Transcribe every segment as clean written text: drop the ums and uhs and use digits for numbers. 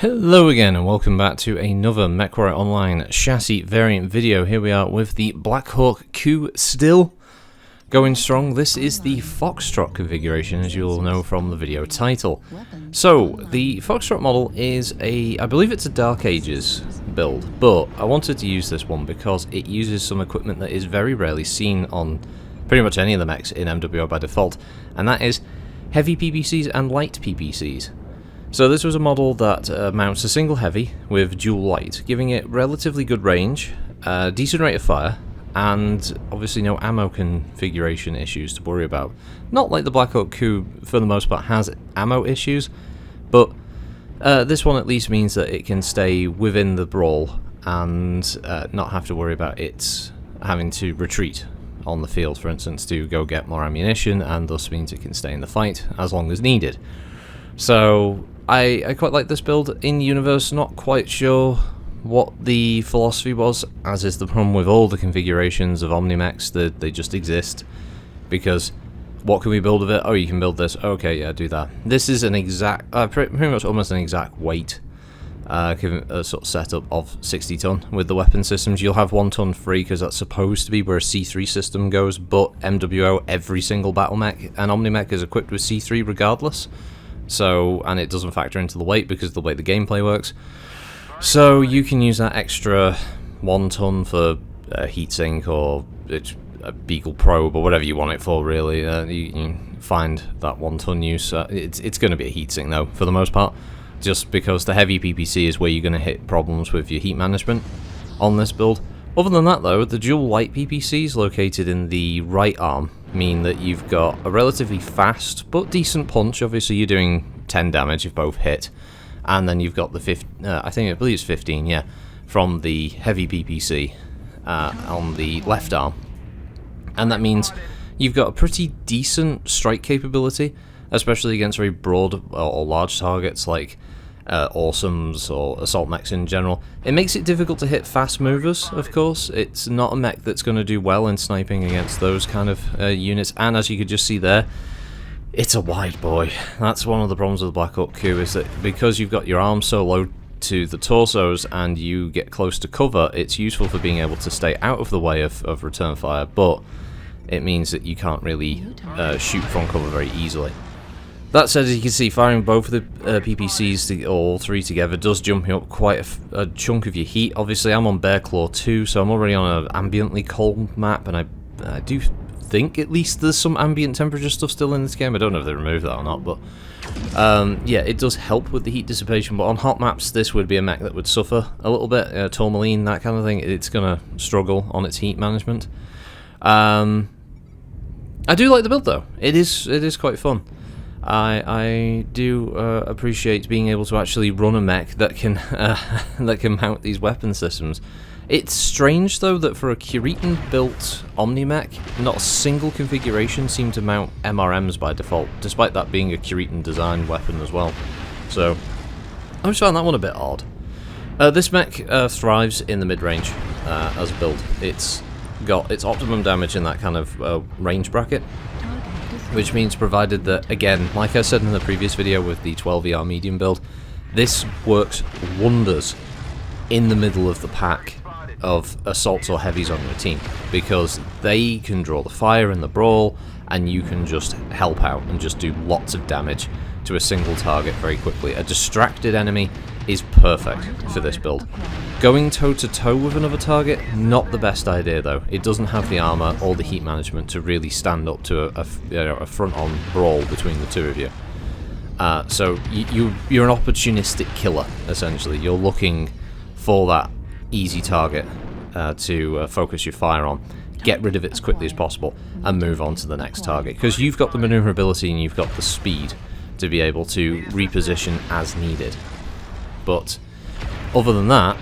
Hello again and welcome back to another MechWarrior Online chassis variant video. Here we are with the Black Hawk Coup still going strong. This is the Foxtrot configuration, as you'll know from the video title. So the Foxtrot model is I believe it's a Dark Ages build, but I wanted to use this one because it uses some equipment that is very rarely seen on pretty much any of the mechs in MWO by default, and that is heavy PPCs and light PPCs. So this was a model that mounts a single heavy with dual light, giving it relatively good range, decent rate of fire, and obviously no ammo configuration issues to worry about. Not like the Black Hawk Coup, for the most part, has ammo issues, but this one at least means that it can stay within the brawl and not have to worry about it having to retreat on the field, for instance, to go get more ammunition, and thus means it can stay in the fight as long as needed. So I quite like this build. In universe, not quite sure what the philosophy was, as is the problem with all the configurations of Omnimechs, that they just exist. Because what can we build of it? Oh, you can build this. Okay, yeah, do that. This is an exact, pretty much almost an exact weight, given a sort of setup of 60 ton. With the weapon systems, you'll have 1 ton free because that's supposed to be where a C3 system goes. But MWO, every single battle mech and Omnimech is equipped with C3 regardless. So, and it doesn't factor into the weight because of the way the gameplay works. So you can use that extra 1 ton for a heatsink or a Beagle probe or whatever you want it for, really. You can find that 1 ton use. It's going to be a heatsink though, for the most part, just because the heavy PPC is where you're going to hit problems with your heat management on this build. Other than that though, the dual light PPCs located in the right arm mean that you've got a relatively fast but decent punch. Obviously you're doing 10 damage if both hit, and then you've got the I believe it's 15, yeah, from the heavy PPC on the left arm, and that means you've got a pretty decent strike capability, especially against very broad or large targets like awesomes or assault mechs in general. It makes it difficult to hit fast movers, of course. It's not a mech that's going to do well in sniping against those kind of units, and as you could just see there, it's a wide boy. That's one of the problems with the Black Hawk Coup, is that because you've got your arms so low to the torsos and you get close to cover, it's useful for being able to stay out of the way of return fire, but it means that you can't really shoot from cover very easily. That said, as you can see, firing both of the PPCs, all three together, does jump you up quite a chunk of your heat. Obviously, I'm on Bear Claw 2, so I'm already on an ambiently cold map, and I do think at least there's some ambient temperature stuff still in this game. I don't know if they removed that or not, but yeah, it does help with the heat dissipation. But on hot maps, this would be a mech that would suffer a little bit. Tourmaline, that kind of thing, it's going to struggle on its heat management. I do like the build, though. It is quite fun. I do appreciate being able to actually run a mech that can that can mount these weapon systems. It's strange though that for a Kuritan-built Omni-mech, not a single configuration seemed to mount MRMs by default, despite that being a Kuritan-designed weapon as well. So I just found that one a bit odd. This mech thrives in the mid-range as a build. It's got its optimum damage in that kind of range bracket, which means provided that, again, like I said in the previous video with the 12ER medium build, this works wonders in the middle of the pack of assaults or heavies on your team, because they can draw the fire in the brawl and you can just help out and just do lots of damage to a single target very quickly. A distracted enemy is perfect for this build. Going toe-to-toe with another target, not the best idea though. It doesn't have the armor or the heat management to really stand up to a front-on brawl between the two of you. So you're an opportunistic killer, essentially. You're looking for that easy target to focus your fire on, get rid of it as quickly as possible, and move on to the next target. Because you've got the maneuverability and you've got the speed to be able to reposition as needed. But other than that,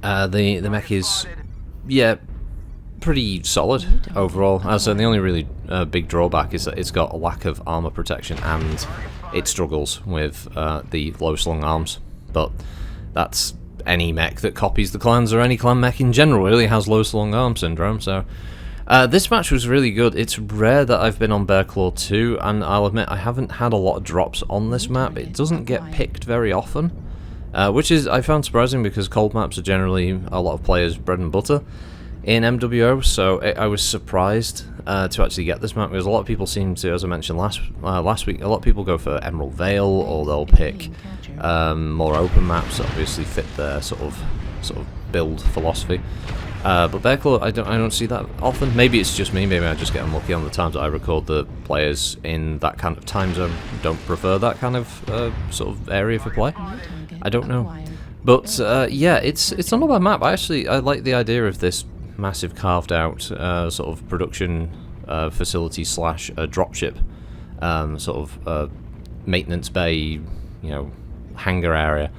the mech is, yeah, pretty solid overall. As the only really big drawback is that it's got a lack of armor protection and it struggles with the low slung arms. But that's any mech that copies the clans, or any clan mech in general really has low slung arm syndrome. So This match was really good. It's rare that I've been on Bear Claw 2, and I'll admit I haven't had a lot of drops on this map. It doesn't get picked very often, which is I found surprising because cold maps are generally a lot of players' bread and butter in MWO, so I was surprised to actually get this map because a lot of people seem to, as I mentioned last week, a lot of people go for Emerald Vale, or they'll pick more open maps that obviously fit their sort of build philosophy. But Bear Claw, I don't see that often. Maybe it's just me. Maybe I just get unlucky on the times that I record. The players in that kind of time zone don't prefer that kind of sort of area for play. I don't know. But yeah, it's not a bad map. I like the idea of this massive carved out sort of production facility slash dropship sort of maintenance bay, you know, hangar area.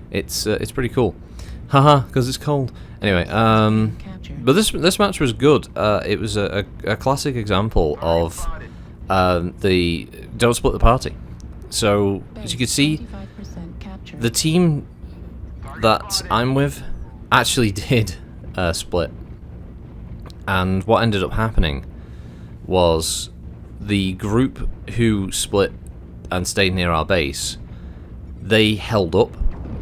It's pretty cool. Haha, because it's cold. Anyway, but this match was good. It was a classic example of the don't split the party. So as you can see, the team that I'm with actually did split, and what ended up happening was the group who split and stayed near our base, they held up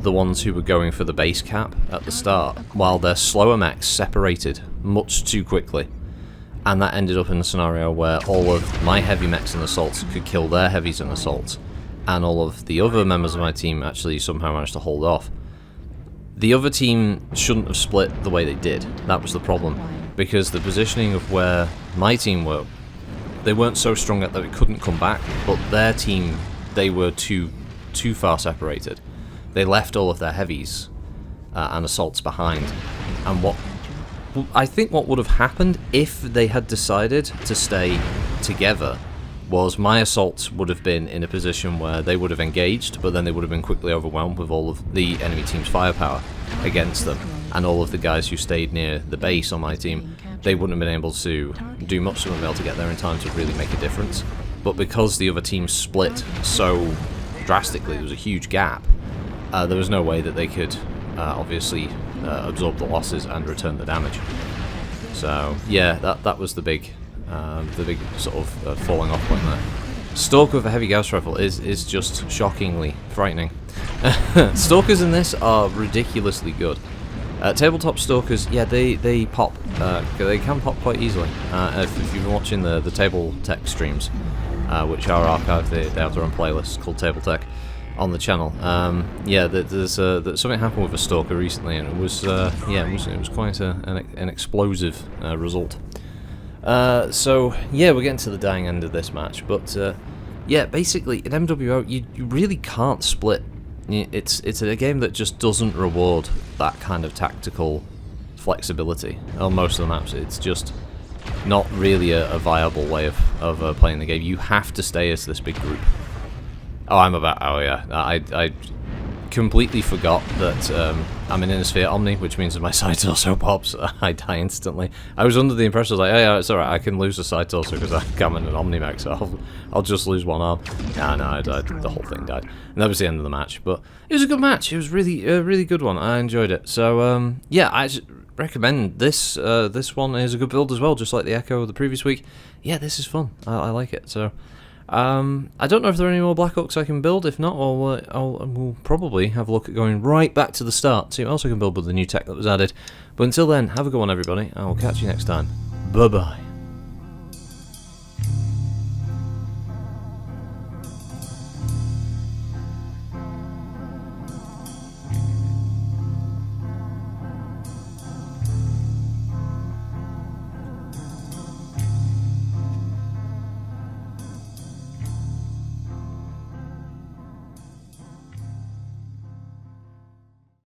the ones who were going for the base cap at the start, while their slower mechs separated much too quickly, and that ended up in a scenario where all of my heavy mechs and assaults could kill their heavies and assaults, and all of the other members of my team actually somehow managed to hold off. The other team shouldn't have split the way they did. That was the problem, because the positioning of where my team were, they weren't so strong that it couldn't come back, but their team, they were too far separated. They left all of their heavies and assaults behind, and I think what would have happened if they had decided to stay together was my assaults would have been in a position where they would have engaged, but then they would have been quickly overwhelmed with all of the enemy team's firepower against them, and all of the guys who stayed near the base on my team, they wouldn't have been able to do much, to be able to get there in time to really make a difference. But because the other team split so drastically, there was a huge gap. There was no way that they could obviously absorb the losses and return the damage. So yeah, that was the big sort of falling off point there. Stalker with a heavy Gauss rifle is just shockingly frightening. Stalkers in this are ridiculously good. Tabletop Stalkers, yeah, they pop. They can pop quite easily. If you've been watching the Table Tech streams, which are archived, they have their own playlist called Table Tech on the channel. Yeah, there's something happened with a Stalker recently, and it was it was quite an explosive result. So yeah, we're getting to the dying end of this match, but yeah, basically in MWO you really can't split. It's a game that just doesn't reward that kind of tactical flexibility on most of the maps. It's just not really a viable way of playing the game. You have to stay as this big group. Oh yeah, I completely forgot that I'm in Innisphere Omni, which means if my side torso pops, I die instantly. I was under the impression, I was like, oh yeah, it's alright, I can lose a side torso because I'm in an Omni mech, so I'll just lose one arm. No, I died, the whole thing died. And that was the end of the match, but it was a good match. It was really a really good one. I enjoyed it. So yeah, I recommend this. This one is a good build as well, just like the Echo of the previous week. Yeah, this is fun. I like it. So I don't know if there are any more Black Hawks I can build. If not, we'll probably have a look at going right back to the start, see what else I can build with the new tech that was added. But until then, have a good one, everybody. I will catch you next time. Bye-bye.